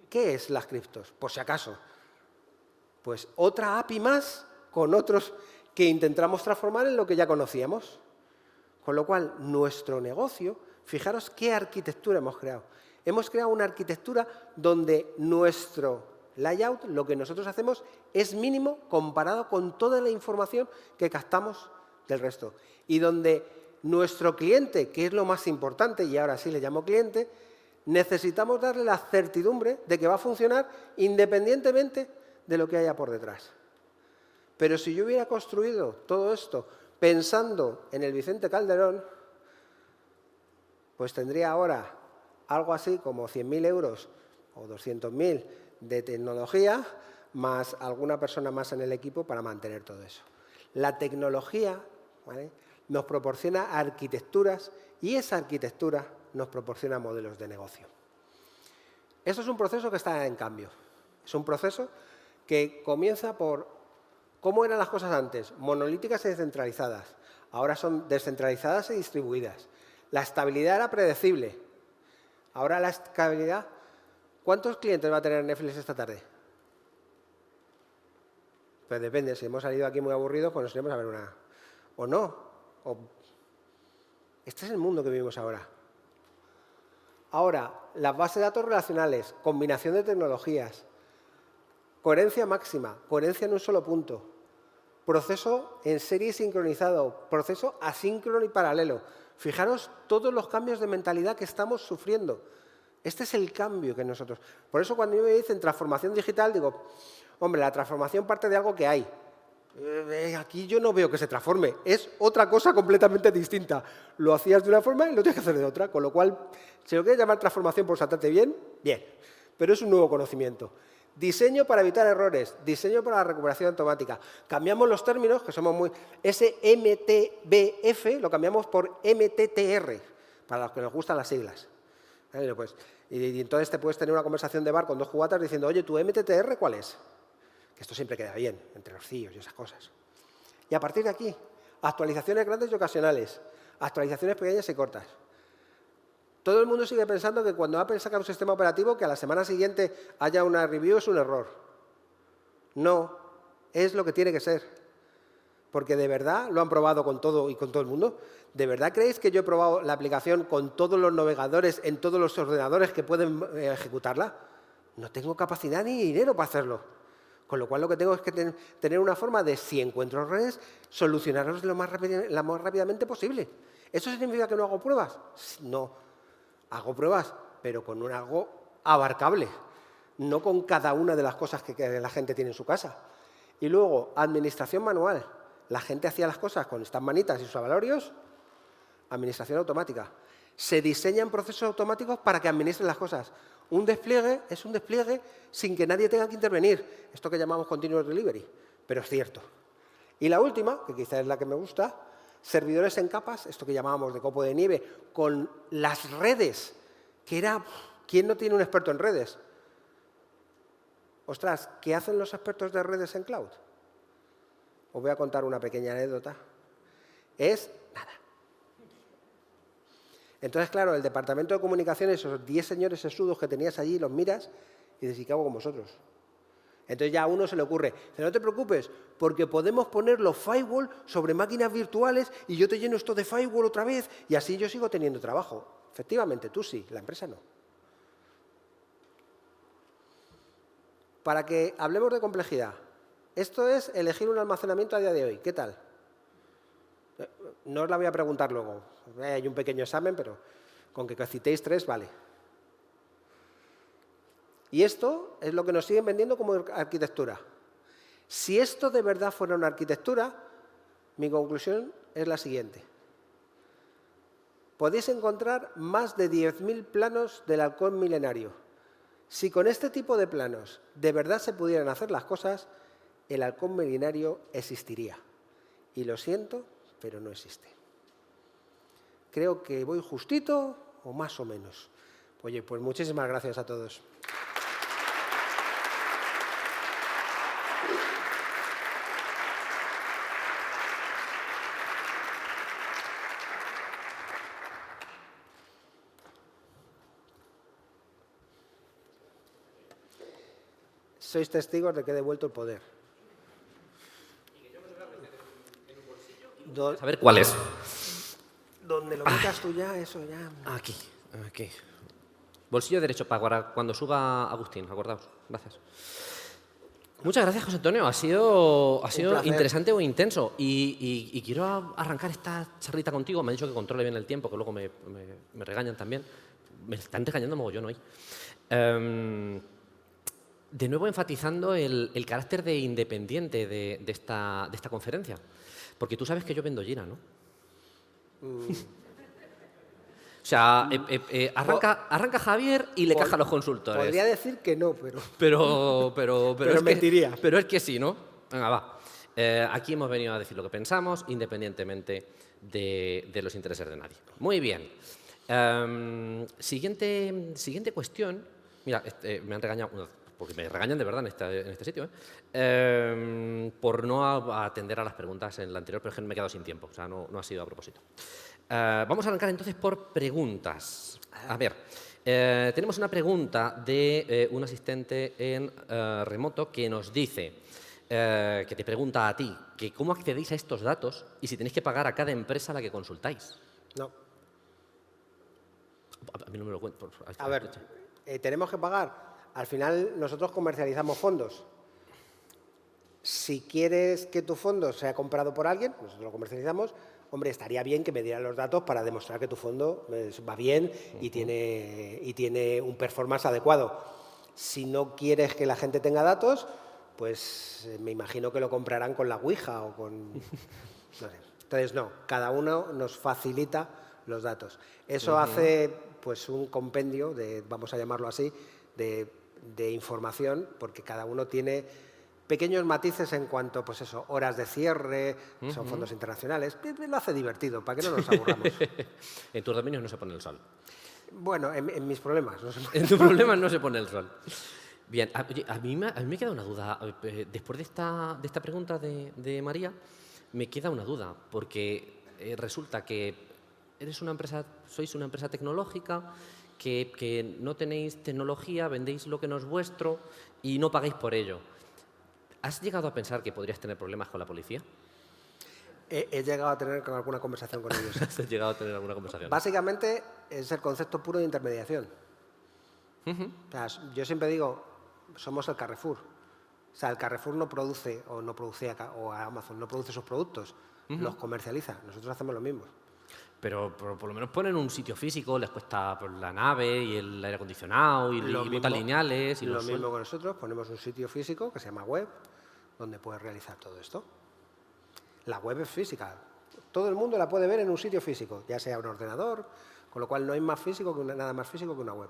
¿Qué es las criptos? Por si acaso. Pues otra API más con otros que intentamos transformar en lo que ya conocíamos. Con lo cual, nuestro negocio, fijaros qué arquitectura hemos creado. Hemos creado una arquitectura donde nuestro layout, lo que nosotros hacemos, es mínimo comparado con toda la información que captamos del resto. Y donde nuestro cliente, que es lo más importante, y ahora sí le llamo cliente, necesitamos darle la certidumbre de que va a funcionar independientemente de lo que haya por detrás. Pero si yo hubiera construido todo esto pensando en el Vicente Calderón, pues tendría ahora algo así como 100.000 euros o 200.000 de tecnología, más alguna persona más en el equipo para mantener todo eso. La tecnología, ¿vale?, nos proporciona arquitecturas y esa arquitectura nos proporciona modelos de negocio. Eso es un proceso que está en cambio. Es un proceso que comienza por cómo eran las cosas antes, monolíticas y descentralizadas. Ahora son descentralizadas y distribuidas. La estabilidad era predecible. Ahora la estabilidad... ¿Cuántos clientes va a tener Netflix esta tarde? Pues depende. Si hemos salido aquí muy aburridos, pues nos iremos a ver una... O no. Este es el mundo que vivimos ahora. Ahora, las bases de datos relacionales, combinación de tecnologías, coherencia máxima, coherencia en un solo punto, proceso en serie sincronizado, proceso asíncrono y paralelo. Fijaros todos los cambios de mentalidad que estamos sufriendo. Este es el cambio que nosotros... Por eso cuando me dicen transformación digital, digo, hombre, la transformación parte de algo que hay. Aquí yo no veo que se transforme. Es otra cosa completamente distinta. Lo hacías de una forma y lo tienes que hacer de otra. Con lo cual, si lo quieres llamar transformación por saltarte bien, bien. Pero es un nuevo conocimiento. Diseño para evitar errores, diseño para la recuperación automática. Cambiamos los términos, que somos muy... Ese MTBF lo cambiamos por MTTR, para los que nos gustan las siglas. Pues, y entonces te puedes tener una conversación de bar con dos cubatas diciendo, oye, ¿tu MTTR cuál es? Que esto siempre queda bien, entre los CIOs y esas cosas. Y a partir de aquí, actualizaciones grandes y ocasionales, actualizaciones pequeñas y cortas. Todo el mundo sigue pensando que cuando Apple saca un sistema operativo, que a la semana siguiente haya una review es un error. No, es lo que tiene que ser. Porque de verdad lo han probado con todo y con todo el mundo. ¿De verdad creéis que yo he probado la aplicación con todos los navegadores en todos los ordenadores que pueden ejecutarla? No tengo capacidad ni dinero para hacerlo. Con lo cual lo que tengo es que tener una forma de, si encuentro errores, solucionarlos lo más rápidamente posible. ¿Eso significa que no hago pruebas? No. Hago pruebas, pero con algo abarcable, no con cada una de las cosas que la gente tiene en su casa. Y luego, administración manual. La gente hacía las cosas con estas manitas y sus avalorios. Administración automática. Se diseñan procesos automáticos para que administren las cosas. Un despliegue es un despliegue sin que nadie tenga que intervenir. Esto que llamamos continuous delivery, pero es cierto. Y la última, que quizás es la que me gusta, servidores en capas, esto que llamábamos de copo de nieve, con las redes, que era... ¿Quién no tiene un experto en redes? Ostras, ¿qué hacen los expertos de redes en cloud? Os voy a contar una pequeña anécdota. Es nada. Entonces, claro, el departamento de comunicaciones, esos 10 señores sesudos que tenías allí, los miras y dices, ¿y qué hago con vosotros? Entonces ya a uno se le ocurre, no te preocupes, porque podemos poner los firewall sobre máquinas virtuales y yo te lleno esto de firewall otra vez y así yo sigo teniendo trabajo. Efectivamente, tú sí, la empresa no. Para que hablemos de complejidad, esto es elegir un almacenamiento a día de hoy. ¿Qué tal? No os la voy a preguntar luego. Hay un pequeño examen, pero con que citéis 3 vale. Y esto es lo que nos siguen vendiendo como arquitectura. Si esto de verdad fuera una arquitectura, mi conclusión es la siguiente. Podéis encontrar más de 10.000 planos del halcón milenario. Si con este tipo de planos de verdad se pudieran hacer las cosas, el halcón milenario existiría. Y lo siento, pero no existe. Creo que voy justito o más o menos. Oye, pues muchísimas gracias a todos. Sois testigos de que he devuelto el poder. A ver cuál es. Donde lo metas tú ya, eso ya... Aquí. Bolsillo derecho para cuando suba Agustín, acordaos. Gracias. Muchas gracias, José Antonio. Ha sido interesante o intenso. Y quiero arrancar esta charlita contigo. Me han dicho que controle bien el tiempo, que luego me regañan también. Me están regañando mogollón hoy. De nuevo enfatizando el carácter de independiente de esta conferencia. Porque tú sabes que yo vendo Jira, ¿no? O sea, arranca Javier y le caja a los consultores. Podría decir que no, pero... Pero mentiría. Pero es que sí, ¿no? Venga, va. Aquí hemos venido a decir lo que pensamos, independientemente de los intereses de nadie. Muy bien. Siguiente cuestión. Mira, me han regañado, porque me regañan de verdad en este sitio, por no atender a las preguntas en la anterior, pero es que me he quedado sin tiempo, o sea, no ha sido a propósito. Vamos a arrancar entonces por preguntas. A ver, tenemos una pregunta de un asistente en remoto que nos dice, que te pregunta a ti, que cómo accedéis a estos datos y si tenéis que pagar a cada empresa a la que consultáis. No. A mí no me lo cuento. A ver, tenemos que pagar. Al final nosotros comercializamos fondos. Si quieres que tu fondo sea comprado por alguien, nosotros lo comercializamos. Hombre, estaría bien que me dieran los datos para demostrar que tu fondo va bien y tiene un performance adecuado. Si no quieres que la gente tenga datos, pues me imagino que lo comprarán con la Ouija o con... No sé. Entonces, no, cada uno nos facilita los datos. Eso hace pues un compendio, vamos a llamarlo así, de información, porque cada uno tiene pequeños matices en cuanto, pues eso, horas de cierre, son fondos internacionales. Lo hace divertido, para que no nos aburramos. En tus dominios no se pone el sol. Bueno, en mis problemas. No se pone. En tus problemas no se pone el sol. Bien, a mí me queda una duda. Después de esta pregunta de María, me queda una duda, porque resulta que sois una empresa tecnológica, que no tenéis tecnología, vendéis lo que no es vuestro y no pagáis por ello. ¿Has llegado a pensar que podrías tener problemas con la policía? He llegado a tener alguna conversación con ellos. ¿Has llegado a tener alguna conversación? Básicamente es el concepto puro de intermediación. O sea, yo siempre digo, somos el Carrefour. O sea, el Carrefour no produce, o Amazon no produce sus productos, los comercializa. Nosotros hacemos lo mismo. Pero por lo menos ponen un sitio físico, les cuesta la nave y el aire acondicionado y botas lineales. Y lo mismo con nosotros, ponemos un sitio físico que se llama web, donde puedes realizar todo esto. La web es física. Todo el mundo la puede ver en un sitio físico, ya sea un ordenador, con lo cual no hay nada más físico que una web.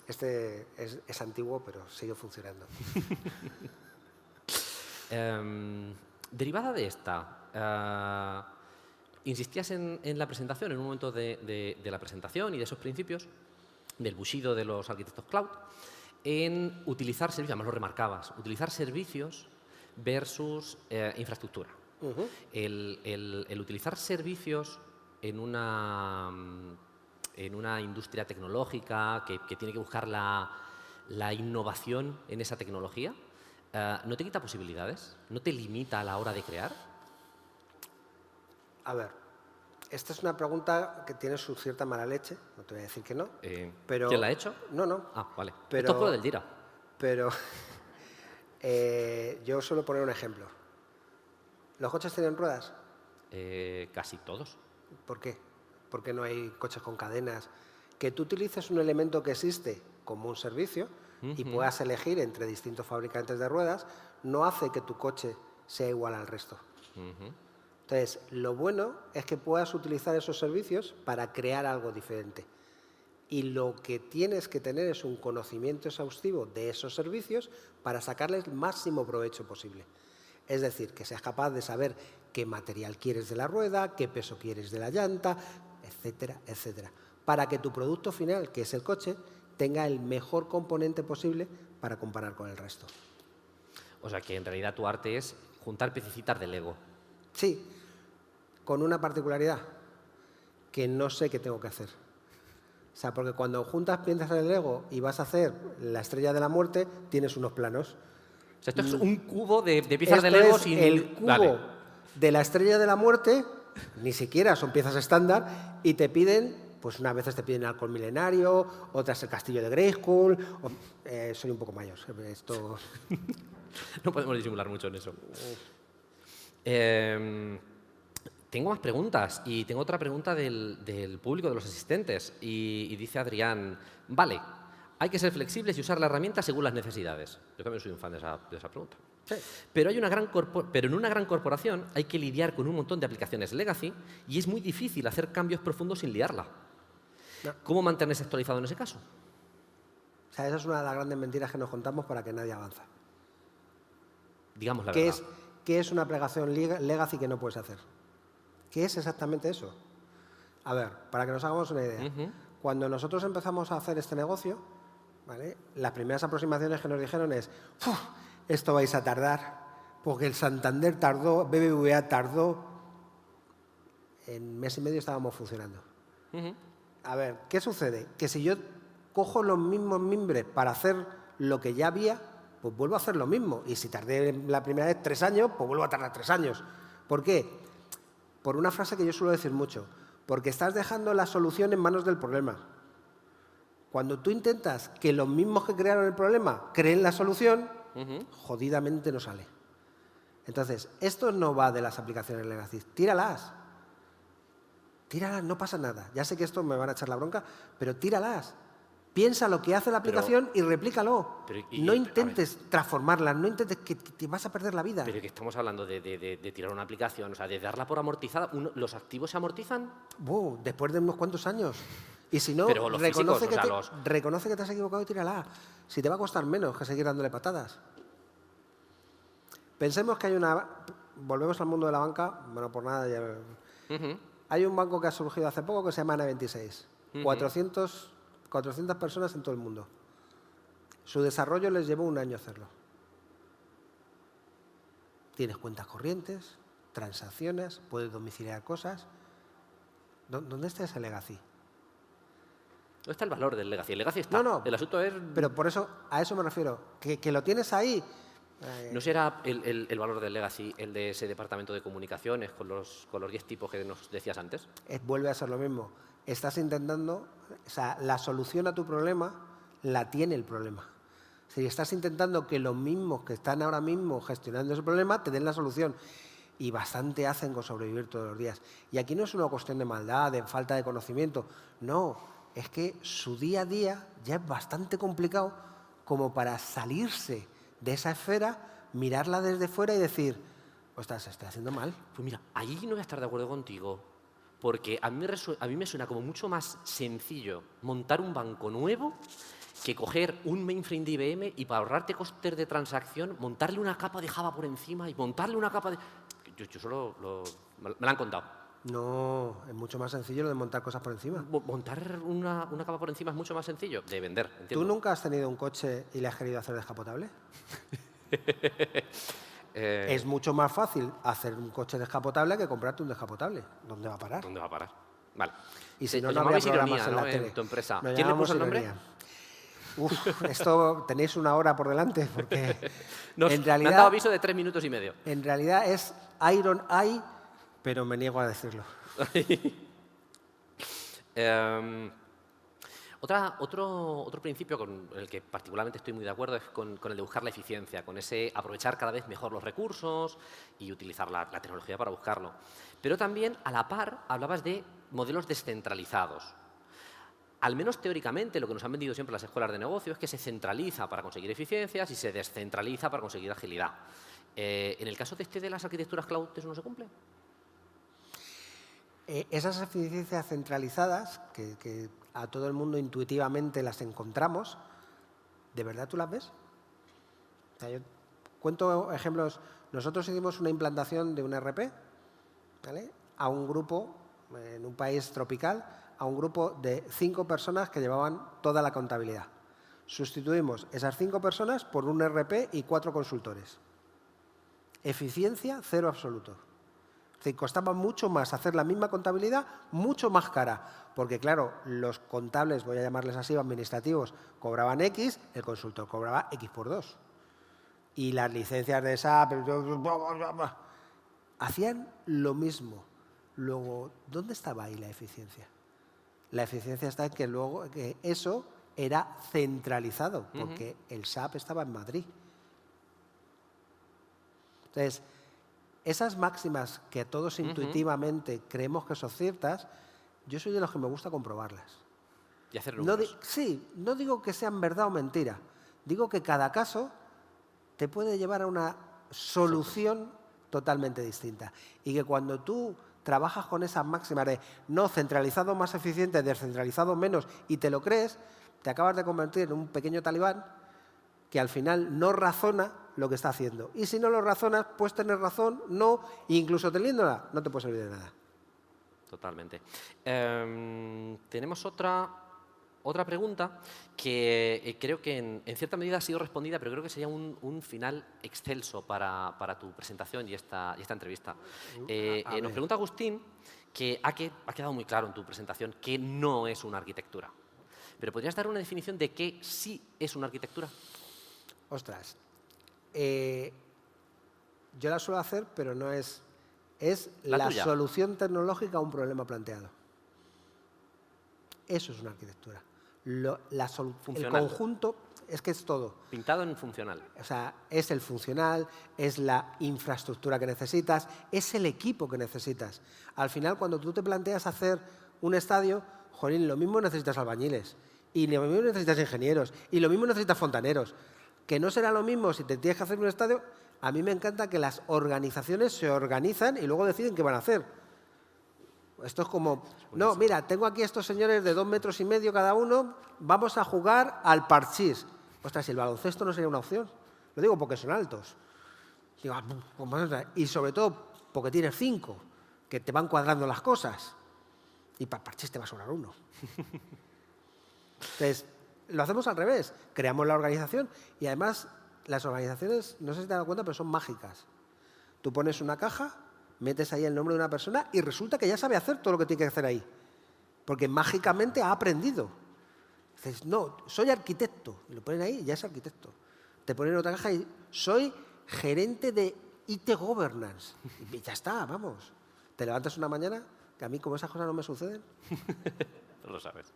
Este es antiguo, pero sigue funcionando. Derivada de esta... insistías en la presentación, en un momento de la presentación y de esos principios, del bushido de los arquitectos cloud, en utilizar servicios, además lo remarcabas, utilizar servicios versus infraestructura. El utilizar servicios en una industria tecnológica que tiene que buscar la innovación en esa tecnología, ¿no te quita posibilidades? ¿No te limita a la hora de crear? A ver, esta es una pregunta que tiene su cierta mala leche, no te voy a decir que no. Pero... ¿Quién la ha hecho? No. Ah, vale. Pero, esto es por el Jira. Pero yo suelo poner un ejemplo. ¿Los coches tienen ruedas? Casi todos. ¿Por qué? Porque no hay coches con cadenas. Que tú utilices un elemento que existe como un servicio y puedas elegir entre distintos fabricantes de ruedas, no hace que tu coche sea igual al resto. Entonces, lo bueno es que puedas utilizar esos servicios para crear algo diferente. Y lo que tienes que tener es un conocimiento exhaustivo de esos servicios para sacarles el máximo provecho posible. Es decir, que seas capaz de saber qué material quieres de la rueda, qué peso quieres de la llanta, etcétera, etcétera. para que tu producto final, que es el coche, tenga el mejor componente posible para comparar con el resto. O sea, que en realidad tu arte es juntar piececitas de Lego. Sí, con una particularidad, que no sé qué tengo que hacer. O sea, porque cuando juntas piezas de Lego y vas a hacer la Estrella de la Muerte, tienes unos planos. O sea, esto es un cubo de piezas de Esto Lego es sin... el cubo Vale. de la Estrella de la Muerte, ni siquiera son piezas estándar, y te piden, pues unas veces te piden el Halcón Milenario, otras el Castillo de Grayskull. Soy un poco mayor. Esto... No podemos disimular mucho en eso. Tengo más preguntas y tengo otra pregunta del público, de los asistentes. Y dice Adrián, vale, hay que ser flexibles y usar la herramienta según las necesidades. Yo también soy un fan de esa pregunta. Sí. Pero en una gran corporación hay que lidiar con un montón de aplicaciones legacy y es muy difícil hacer cambios profundos sin liarla. No. ¿Cómo mantenerse actualizado en ese caso? O sea, esa es una de las grandes mentiras que nos contamos para que nadie avanza. Digamos la verdad. ¿Qué es una aplicación legacy que no puedes hacer? ¿Qué es exactamente eso? A ver, para que nos hagamos una idea. Cuando nosotros empezamos a hacer este negocio, ¿vale? Las primeras aproximaciones que nos dijeron es, esto vais a tardar, porque el Santander tardó, BBVA tardó. En mes y medio estábamos funcionando. A ver, ¿qué sucede? Que si yo cojo los mismos mimbres para hacer lo que ya había, pues vuelvo a hacer lo mismo. Y si tardé la primera vez 3 años, pues vuelvo a tardar 3 años. ¿Por qué? Por una frase que yo suelo decir mucho. Porque estás dejando la solución en manos del problema. Cuando tú intentas que los mismos que crearon el problema creen la solución, jodidamente no sale. Entonces, esto no va de las aplicaciones legacy. Tíralas. Tíralas, no pasa nada. Ya sé que esto me van a echar la bronca, pero tíralas. Piensa lo que hace la aplicación y replícalo. No intentes transformarla, no intentes que te vas a perder la vida. Pero que estamos hablando de tirar una aplicación, o sea, de darla por amortizada. ¿Los activos se amortizan? Después de unos cuantos años. Y si no, Pero los reconoce físicos, reconoce que te has equivocado y tírala. Si te va a costar menos que seguir dándole patadas. Pensemos que hay una... Volvemos al mundo de la banca. Bueno, por nada ya... Hay un banco que ha surgido hace poco que se llama N26. 400 personas en todo el mundo. Su desarrollo les llevó 1 año hacerlo. Tienes cuentas corrientes, transacciones, puedes domiciliar cosas. ¿Dónde está ese legacy? ¿Dónde está el valor del legacy? El legacy está. No. El asunto es... Pero por eso, a eso me refiero. Que lo tienes ahí. ¿No será el valor del legacy el de ese departamento de comunicaciones con los 10 tipos que nos decías antes? Vuelve a ser lo mismo. Estás intentando, o sea, la solución a tu problema la tiene el problema. Si estás intentando que los mismos que están ahora mismo gestionando ese problema te den la solución. Y bastante hacen con sobrevivir todos los días. Y aquí no es una cuestión de maldad, de falta de conocimiento. No, es que su día a día ya es bastante complicado como para salirse de esa esfera, mirarla desde fuera y decir, ostras, se está haciendo mal. Pues mira, ahí no voy a estar de acuerdo contigo. Porque a mí me suena como mucho más sencillo montar un banco nuevo que coger un mainframe de IBM y para ahorrarte costes de transacción, montarle una capa de Java por encima y montarle una capa de... Yo solo me lo han contado. No, es mucho más sencillo lo de montar cosas por encima. Montar una capa por encima es mucho más sencillo de vender, entiendo. ¿Tú nunca has tenido un coche y le has querido hacer descapotable? Es mucho más fácil hacer un coche descapotable que comprarte un descapotable. ¿Dónde va a parar? ¿Dónde va a parar? Vale. Y si no, Os no habría llamabais programas ironía, en ¿no? la tele. En tu empresa. Nos ¿Quién le llamamos puso el nombre? ironía. Esto tenéis 1 hora por delante porque Me han dado aviso de 3 minutos y medio. En realidad es Iron Eye, pero me niego a decirlo. Otro principio con el que particularmente estoy muy de acuerdo es con el de buscar la eficiencia, con ese aprovechar cada vez mejor los recursos y utilizar la tecnología para buscarlo. Pero también, a la par, hablabas de modelos descentralizados. Al menos teóricamente, lo que nos han vendido siempre las escuelas de negocio es que se centraliza para conseguir eficiencias y se descentraliza para conseguir agilidad. En el caso de las arquitecturas cloud, ¿eso no se cumple? Esas eficiencias centralizadas, que a todo el mundo intuitivamente las encontramos, ¿de verdad tú las ves? O sea, yo cuento ejemplos. Nosotros hicimos una implantación de un ERP, ¿vale?, a un grupo en un país tropical a un grupo de 5 personas que llevaban toda la contabilidad. Sustituimos esas 5 personas por un RP y 4 consultores. Eficiencia, 0 absoluto. Es decir, costaba mucho más hacer la misma contabilidad, mucho más cara. Porque, claro, los contables, voy a llamarles así, administrativos, cobraban X, el consultor cobraba X por 2. Y las licencias de SAP hacían lo mismo. Luego, ¿dónde estaba ahí la eficiencia? La eficiencia está en que luego que eso era centralizado, porque el SAP estaba en Madrid. Entonces, esas máximas que todos intuitivamente creemos que son ciertas, yo soy de los que me gusta comprobarlas. Y hacer números. Sí, no digo que sean verdad o mentira. Digo que cada caso te puede llevar a una solución totalmente distinta. Y que cuando tú trabajas con esas máximas de no, centralizado más eficiente, descentralizado menos, y te lo crees, te acabas de convertir en un pequeño talibán que al final no razona lo que está haciendo. Y si no lo razonas, puedes tener razón, no, e incluso teniéndola, no te puede servir de nada. Totalmente. Tenemos otra pregunta que creo que en cierta medida ha sido respondida, pero creo que sería un final excelso para tu presentación y esta entrevista. Nos pregunta Agustín que ha quedado muy claro en tu presentación que no es una arquitectura. ¿Pero podrías dar una definición de qué sí es una arquitectura? Ostras, yo la suelo hacer, pero no es... Es la solución tecnológica a un problema planteado. Eso es una arquitectura. El conjunto es que es todo. Pintado en funcional. O sea, es el funcional, es la infraestructura que necesitas, es el equipo que necesitas. Al final, cuando tú te planteas hacer un estadio, jolín, lo mismo necesitas albañiles, y lo mismo necesitas ingenieros, y lo mismo necesitas fontaneros. Que no será lo mismo si te tienes que hacer un estadio. A mí me encanta que las organizaciones se organizan y luego deciden qué van a hacer. Esto es como, no, mira, tengo aquí estos señores de 2,5 metros cada uno, vamos a jugar al parchís. Ostras, si el baloncesto no sería una opción. Lo digo porque son altos. Digo, y sobre todo porque tienes 5, que te van cuadrando las cosas. Y para el parchís te va a sobrar uno. Entonces, lo hacemos al revés. Creamos la organización y además las organizaciones, no sé si te has dado cuenta, pero son mágicas. Tú pones una caja, metes ahí el nombre de una persona y resulta que ya sabe hacer todo lo que tiene que hacer ahí. Porque mágicamente ha aprendido. Dices, no, soy arquitecto. Y lo ponen ahí y ya es arquitecto. Te ponen otra caja y soy gerente de IT Governance. Y ya está, vamos. Te levantas una mañana, que a mí como esas cosas no me suceden. Lo sabes.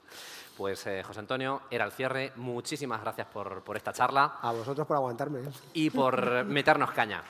Pues José Antonio, era el cierre. Muchísimas gracias por esta charla. A vosotros por aguantarme. Y por meternos caña.